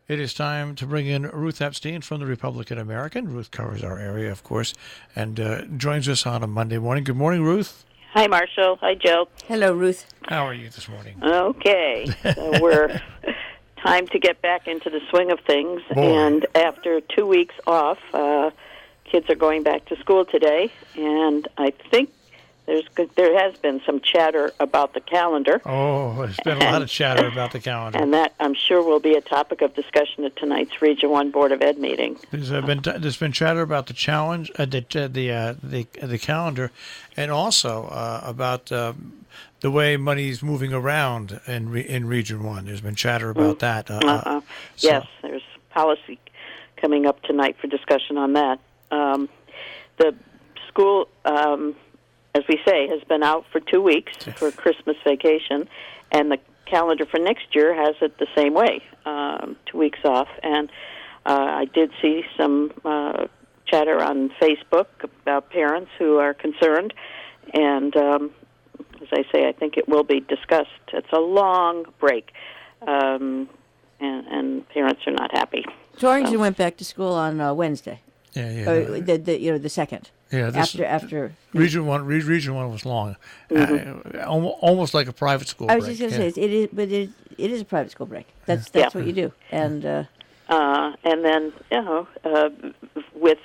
It is time to bring in Ruth Epstein from the Republican American. Ruth covers our area, of course, and joins us on a Monday morning. Good morning, Ruth. Hi, Marshall. Hi, Joe. Hello, Ruth. How are you this morning? Okay, so we're time to get back into the swing of things. Boy. And after 2 weeks off, kids are going back to school today, and I think there has been some chatter about the calendar. Oh, there's been a lot of chatter about the calendar. And that, I'm sure, will be a topic of discussion at tonight's Region 1 Board of Ed meeting. There's been chatter about the challenge, the calendar, and also about the way money's moving around in Region 1. There's been chatter about that. Yes, there's policy coming up tonight for discussion on that. The school, as we say, has been out for 2 weeks for Christmas vacation, and the calendar for next year has it the same way, 2 weeks off. And I did see some chatter on Facebook about parents who are concerned, and as I say, I think it will be discussed. It's a long break, and parents are not happy. Torrington went back to school on Wednesday. Yeah. The second. Yeah, after Region 1 was long, almost like a private school break. I was just going to say it is a private school break. That's what you do, and then with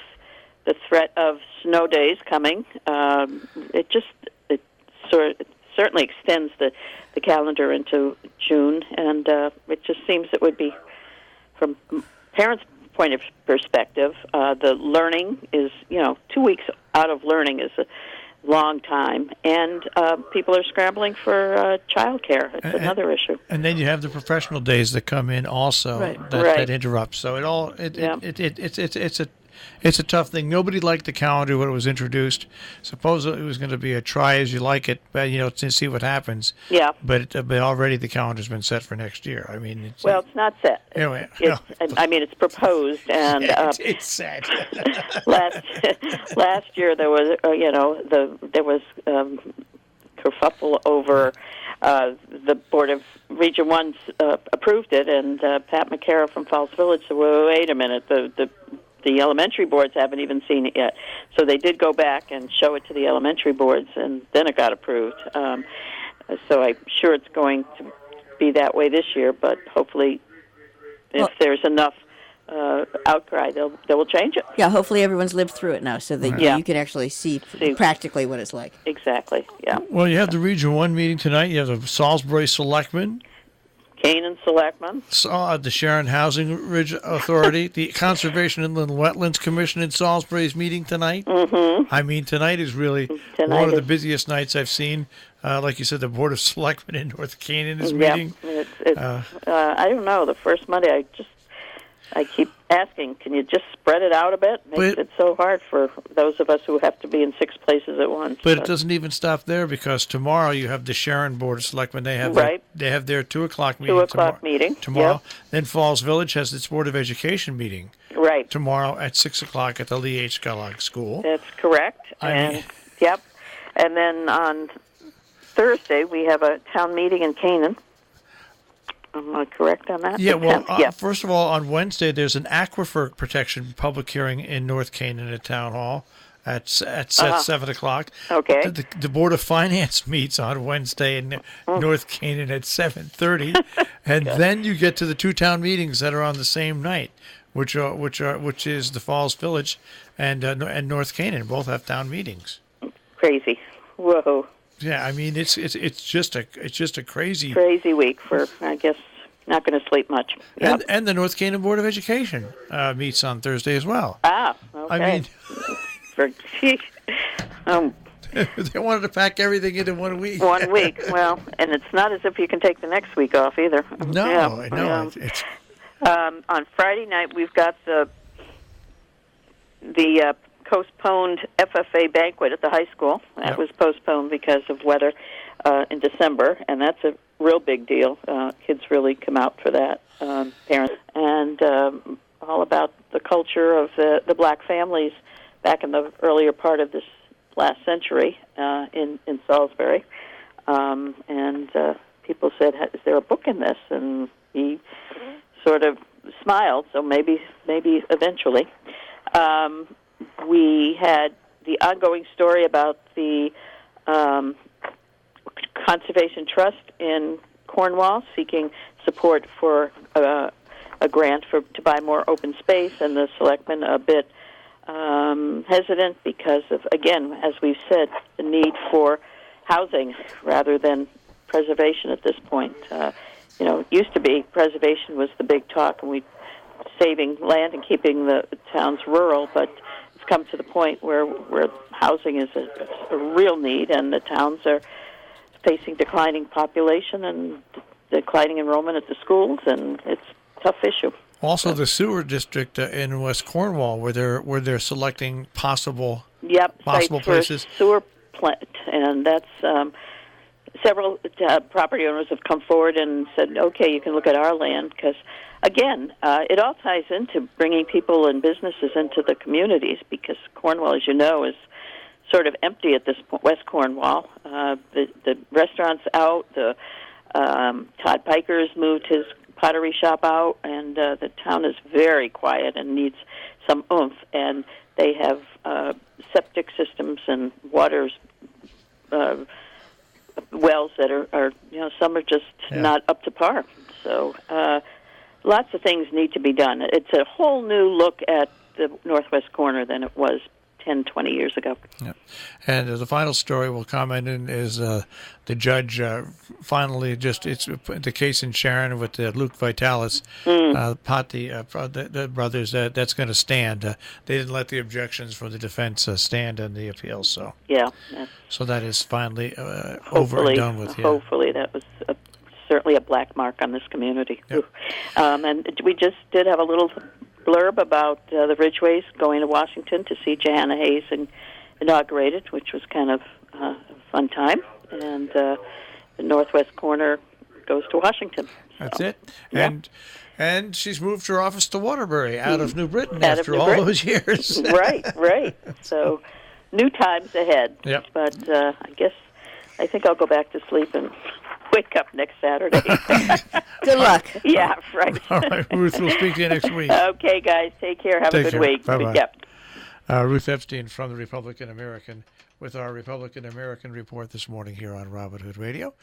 the threat of snow days coming, it certainly extends the calendar into June, and it just seems it would be, from parents' point of perspective, the learning is, 2 weeks out of learning is a long time, and people are scrambling for childcare. It's another issue. And then you have the professional days that come in also that interrupt. So it's a tough thing. Nobody liked the calendar when it was introduced. Supposedly it was going to be a try as you like it, but to see what happens. Yeah. But already the calendar's been set for next year. I mean, it's not set. Anyway, it's proposed, and it's set. last year there was there was kerfuffle over the Board of Region 1 approved it, and Pat McCarra from Falls Village said, "Well, wait a minute, the elementary boards haven't even seen it yet." So they did go back and show it to the elementary boards, and then it got approved. So I'm sure it's going to be that way this year, but hopefully if there's enough outcry, they will change it. Yeah, hopefully everyone's lived through it now, so that you can actually see practically what it's like. Exactly, yeah. Well, you have the Region 1 meeting tonight. You have the Salisbury Selectmen, Canaan Selectmen, the Sharon Housing Ridge Authority, the Conservation Inland Wetlands Commission in Salisbury is meeting tonight. Mm-hmm. I mean, tonight is really one of the busiest nights I've seen. Like you said, the Board of Selectmen in North Canaan is meeting. I don't know. The first Monday, I keep asking, can you just spread it out a bit? Makes it so hard for those of us who have to be in 6 places at once. But it doesn't even stop there, because tomorrow you have the Sharon Board of Selectmen. They have their 2 o'clock meeting. 2 o'clock meeting tomorrow. Yep. Then Falls Village has its Board of Education meeting. Right. Tomorrow at 6 o'clock at the Lee H. Kellogg School. That's correct. Yep. And then on Thursday we have a town meeting in Canaan. Am I correct on that? Yeah, first of all, on Wednesday, there's an aquifer protection public hearing in North Canaan at Town Hall at 7 o'clock. Okay. The Board of Finance meets on Wednesday in North Canaan at 7:30, and then you get to the 2 town meetings that are on the same night, which is the Falls Village and North Canaan. Both have town meetings. Crazy. Whoa. Yeah, I mean it's just a crazy week for, I guess, not going to sleep much. Yep. And the North Canaan Board of Education meets on Thursday as well. Ah, okay. I mean, they wanted to pack everything into 1 week. 1 week. Well, and it's not as if you can take the next week off either. No. On Friday night we've got the postponed FFA banquet at the high school. That was postponed because of weather in December, and that's a real big deal. Kids really come out for that, parents. And all about the culture of the black families back in the earlier part of this last century in Salisbury. And people said, is there a book in this? And he sort of smiled, so maybe eventually. We had the ongoing story about the Conservation Trust in Cornwall seeking support for a grant to buy more open space, and the selectmen a bit hesitant because of, again, as we've said, the need for housing rather than preservation at this point. It used to be preservation was the big talk, and saving land and keeping the towns rural, but it's come to the point where housing is a real need, and the towns are facing declining population and declining enrollment at the schools, and it's a tough issue. Also, the sewer district in West Cornwall, where they're selecting possible places. Sewer plant, and that's several property owners have come forward and said, "Okay, you can look at our land," because again, it all ties into bringing people and businesses into the communities. Because Cornwall, as you know, is sort of empty at this point. West Cornwall, the restaurants out. The Todd Piker's moved his pottery shop out, and the town is very quiet and needs some oomph. And they have septic systems and waters wells that are some are just not up to par. So lots of things need to be done. It's a whole new look at the northwest corner than it was 10, 20 years ago. Yeah. And the final story we'll comment on is the judge finally it's the case in Sharon with Luke Vitalis, the brothers, that's going to stand. They didn't let the objections from the defense stand in the appeal. So so that is finally over and done with. Hopefully that was certainly a black mark on this community. Yep. And we just did have a little blurb about the Ridgeways going to Washington to see Johanna Hayes inaugurated, which was kind of a fun time. And the northwest corner goes to Washington. That's it. And she's moved her office to Waterbury out of New Britain after all those years. Right. So new times ahead. Yep. But I think I'll go back to sleep and wake up next Saturday. Good luck. Yeah, right. All right, Ruth, we'll speak to you next week. Okay, guys, take care. Have a good week. Bye-bye. Yep. Ruth Epstein from the Republican American with our Republican American report this morning here on Robin Hood Radio.